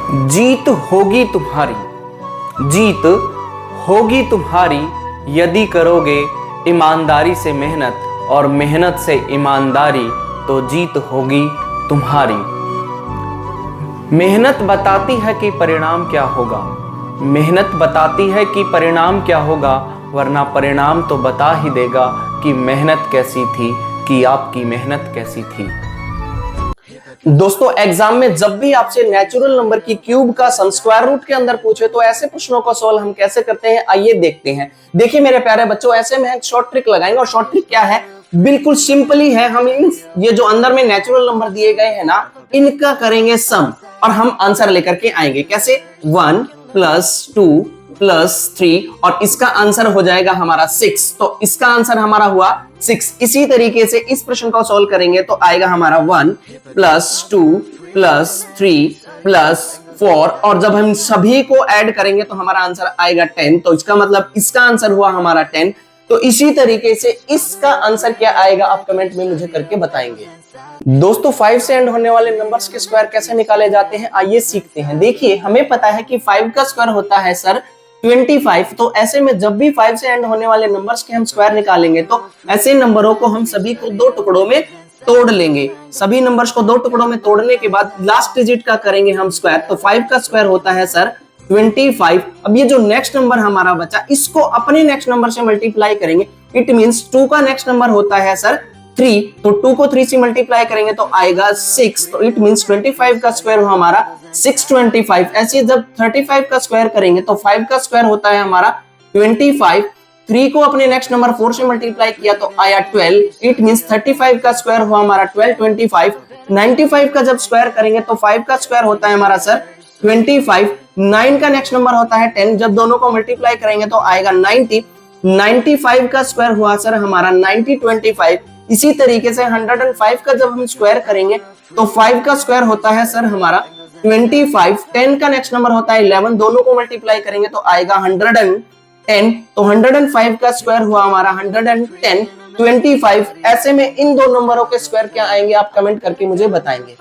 जीत होगी तुम्हारी, जीत होगी तुम्हारी यदि करोगे ईमानदारी से मेहनत, और मेहनत से ईमानदारी तो जीत होगी तुम्हारी। मेहनत बताती है कि परिणाम क्या होगा, मेहनत बताती है कि परिणाम क्या होगा, वरना परिणाम तो बता ही देगा कि मेहनत कैसी थी, कि आपकी मेहनत कैसी थी। दोस्तों एग्जाम में जब भी आपसे नेचुरल नंबर की क्यूब का सम स्क्वायर रूट के अंदर पूछे तो ऐसे प्रश्नों को सॉल्व हम कैसे करते हैं, आइए देखते हैं। देखिए मेरे प्यारे बच्चों, ऐसे में शॉर्ट ट्रिक लगाएंगे, और शॉर्ट ट्रिक क्या है, बिल्कुल सिंपल ही है। हम ये जो अंदर में नेचुरल नंबर दिए गए हैं ना, इनका करेंगे सम और हम आंसर लेकर के आएंगे। कैसे? 1 + 2 + 3 और इसका आंसर हो जाएगा हमारा 6। तो इसका आंसर हमारा हुआ 6। इसी तरीके से इस प्रश्न को सॉल्व करेंगे तो आएगा हमारा 1 + 2 + 3 + 4 और जब हम सभी को ऐड करेंगे तो हमारा आंसर आएगा 10। तो इसका मतलब इसका आंसर हुआ हमारा 10। तो इसी तरीके से इसका आंसर क्या आएगा आप कमेंट में मुझे करके बताएंगे। दोस्तों 5 से एंड होने वाले नंबर्स के स्क्वायर कैसे निकाले जाते हैं, आइए सीखते हैं। देखिए हमें पता है कि 5 का स्क्वायर होता है सर 25। तो ऐसे में जब भी 5 से एंड होने वाले नंबर्स के हम स्क्वायर निकालेंगे तो ऐसे नंबरों को हम सभी को दो टुकड़ों में तोड़ लेंगे। सभी नंबर्स को दो टुकड़ों में तोड़ने के बाद लास्ट डिजिट का करेंगे हम स्क्वायर। तो 5 का स्क्वायर होता है सर 25। अब ये जो नेक्स्ट नंबर हमारा बचा, इसको अपने नेक्स्ट नंबर से मल्टीप्लाई करेंगे। इट मींस 2 का नेक्स्ट नंबर होता है सर 3। तो 2 को 3 से मल्टीप्लाई करेंगे तो आएगा 6। तो इट मींस 25 का स्क्वायर हुआ हमारा 625। ऐसे जब 35 का स्क्वायर करेंगे तो 5 का स्क्वायर होता है हमारा 25। 3 को अपने नेक्स्ट नंबर 4 से मल्टीप्लाई किया तो आया 12। इट मींस 35 का स्क्वायर हुआ हमारा 1225। 95 का जब स्क्वायर करेंगे तो 5 का स्क्वायर होता है हमारा सर 25। 9 का नेक्स्ट नंबर होता है 10। जब दोनों को मल्टीप्लाई करेंगे तो आएगा 90। 95 का स्क्वायर हुआ सर हमारा 9025। इसी तरीके से 105 का जब हम स्क्वायर करेंगे तो 5 का स्क्वायर होता है सर हमारा 25। 10 का नेक्स्ट नंबर होता है 11। दोनों को मल्टीप्लाई करेंगे तो आएगा 110। तो 105 का स्क्वायर हुआ हमारा 110 25। ऐसे में इन दो नंबरों के स्क्वायर क्या आएंगे आप कमेंट करके मुझे बताएंगे।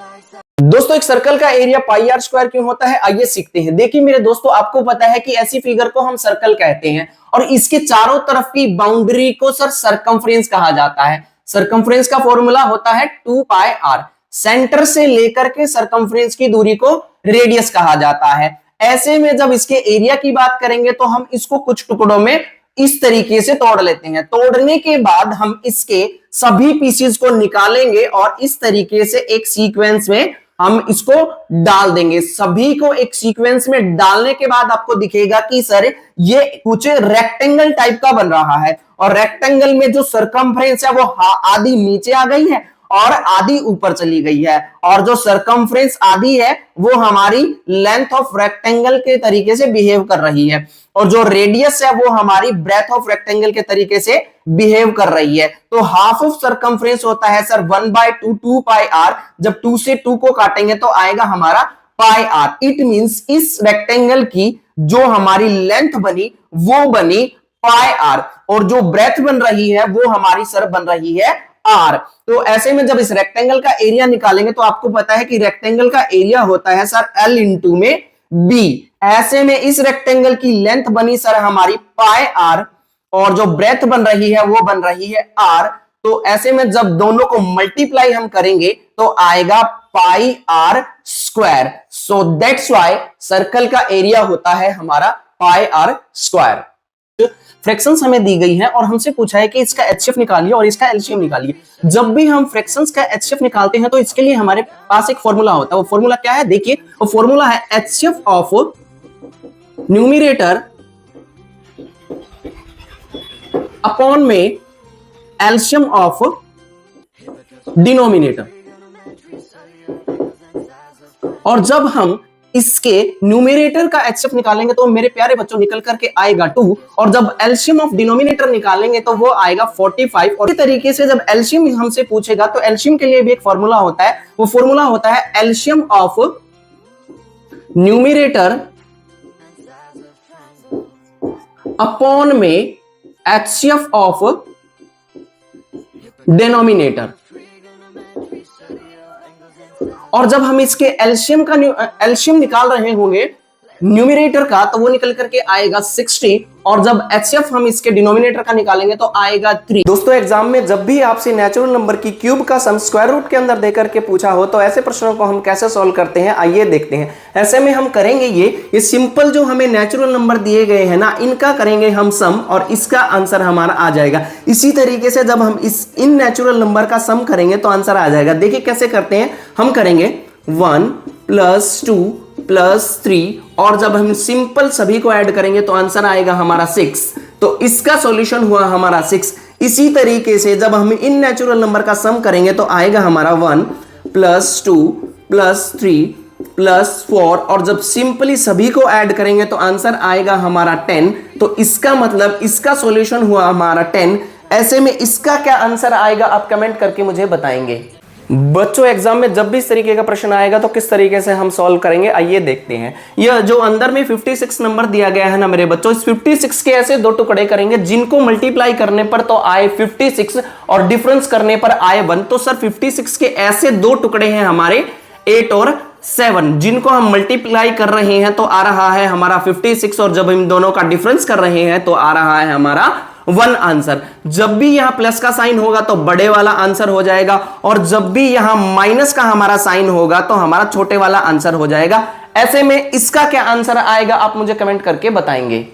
दोस्तों एक सर्कल का एरिया पाई आर स्क्वायर क्यों होता है, आइए सीखते हैं। देखिए मेरे दोस्तों, आपको पता है कि ऐसी फिगर को हम सर्कल कहते हैं और इसके चारों तरफ की बाउंड्री को सर सरकमफ्रेंस कहा जाता है। सरकमफ्रेंस का फॉर्मूला होता है 2πr। सेंटर से लेकर के सरकमफ्रेंस की दूरी को रेडियस कहा जाता है। ऐसे में जब इसके एरिया की बात करेंगे तो हम इसको कुछ टुकड़ों में इस तरीके से तोड़ लेते हैं। तोड़ने के बाद हम इसके सभी पीसेस को निकालेंगे और इस तरीके से एक सीक्वेंस में हम इसको डाल देंगे। सभी को एक सीक्वेंस में डालने के बाद आपको दिखेगा कि सर ये कुछ रेक्टेंगल टाइप का बन रहा है, और रेक्टेंगल में जो सरकमफ्रेंस है वो आधी नीचे आ गई है और आधी ऊपर चली गई है, और जो सरकमफ्रेंस आधी है वो हमारी लेंथ ऑफ रेक्टेंगल के तरीके से बिहेव कर रही है, और जो रेडियस है वो हमारी ब्रेथ ऑफ रेक्टेंगल के तरीके से बिहेव कर रही है। तो हाफ ऑफ सरकमफ्रेंस होता है सर 1/2 2πr। जब 2 से 2 को काटेंगे तो आएगा हमारा πr। इट मींस इस रेक्टेंगल की जो हमारी लेंथ बनी वो बनी πr, और जो ब्रेथ बन रही है वो हमारी सर बन रही है r। तो ऐसे में जब इस रेक्टेंगल का एरिया निकालेंगे तो आपको पता है कि रेक्टेंगल का एरिया होता है सर l इंटू में b। ऐसे में इस रेक्टेंगल की लेंथ बनी सर हमारी πr, और जो ब्रेथ बन रही है वो बन रही है r। तो ऐसे में जब दोनों को मल्टीप्लाई हम करेंगे तो आएगा πr square. So that's why circle का एरिया होता है हमारा πr स्क्वायर। फ्रैक्शंस हमें दी गई है और हमसे पूछा है कि इसका एचसीएफ निकालिए और इसका एलसीएम निकालिए। जब भी हम फ्रैक्शंस का एचसीएफ निकालते हैं तो इसके लिए हमारे पास एक फॉर्मूला होता है। वो फॉर्मूला क्या है, देखिए वो फॉर्मूला है एचसीएफ ऑफ न्यूमरेटर अपॉन में एलसीएम ऑफ डिनोमिनेटर। और जब हम इसके न्यूमरेटर का एचसीएफ निकालेंगे तो मेरे प्यारे बच्चों निकल करके आएगा 2, और जब एलसीएम ऑफ डिनोमिनेटर निकालेंगे तो वो आएगा 45। और इस तरीके से जब एलसीएम हमसे पूछेगा तो एलसीएम के लिए भी एक फॉर्मूला होता है। वो फॉर्मूला होता है एलसीएम ऑफ न्यूमरेटर अपॉन में एचसीएफ ऑफ डिनोमिनेटर। और जब हम इसके एलसीएम निकाल रहे होंगे न्यूमरेटर का, तो वो निकल करके आएगा 60, और जब एचसीएफ हम इसके डिनोमिनेटर का निकालेंगे तो आएगा 3। दोस्तों एग्जाम में जब भी आपसे नेचुरल नंबर की क्यूब का सम स्क्वायर रूट के अंदर देकर के पूछा हो तो ऐसे प्रश्नों को हम कैसे सॉल्व करते हैं आइए देखते हैं। ऐसे में हम करेंगे ये सिंपल जो हमें नेचुरल नंबर दिए गए हैं ना, इनका करेंगे हम सम और इसका आंसर हमारा आ जाएगा। इसी तरीके से जब हम इन नेचुरल नंबर का सम करेंगे तो आंसर आ जाएगा। देखिए कैसे करते हैं, हम करेंगे 1 + 2 + 3 और जब हम सिंपल सभी को ऐड करेंगे तो आंसर आएगा हमारा 6। तो इसका सॉल्यूशन हुआ हमारा 6। इसी तरीके से जब हम इन नेचुरल नंबर का सम करेंगे तो आएगा हमारा 1 + 2 + 3 + 4 और जब सिंपली सभी को ऐड करेंगे तो आंसर आएगा हमारा 10। तो इसका मतलब इसका सॉल्यूशन हुआ हमारा 10। ऐसे में इसका क्या आंसर आएगा आप कमेंट करके मुझे बताएंगे। बच्चों एग्जाम में जब भी इस तरीके का प्रश्न आएगा तो किस तरीके से हम सॉल्व करेंगे आइए देखते हैं। यह जो अंदर में 56 नंबर दिया गया है ना मेरे बच्चों, इस 56 के ऐसे दो टुकड़े करेंगे जिनको मल्टीप्लाई करने पर तो आए 56 और डिफरेंस करने पर आए 1। तो सर 56 के ऐसे दो टुकड़े हैं हमारे 8 और 7, जिनको हम मल्टीप्लाई कर रहे हैं तो आ रहा है हमारा 56 और जब हम दोनों का डिफरेंस कर रहे हैं तो आ रहा है हमारा 1 आंसर। जब भी यहां प्लस का साइन होगा तो बड़े वाला आंसर हो जाएगा और जब भी यहां माइनस का हमारा साइन होगा तो हमारा छोटे वाला आंसर हो जाएगा। ऐसे में इसका क्या आंसर आएगा आप मुझे कमेंट करके बताएंगे।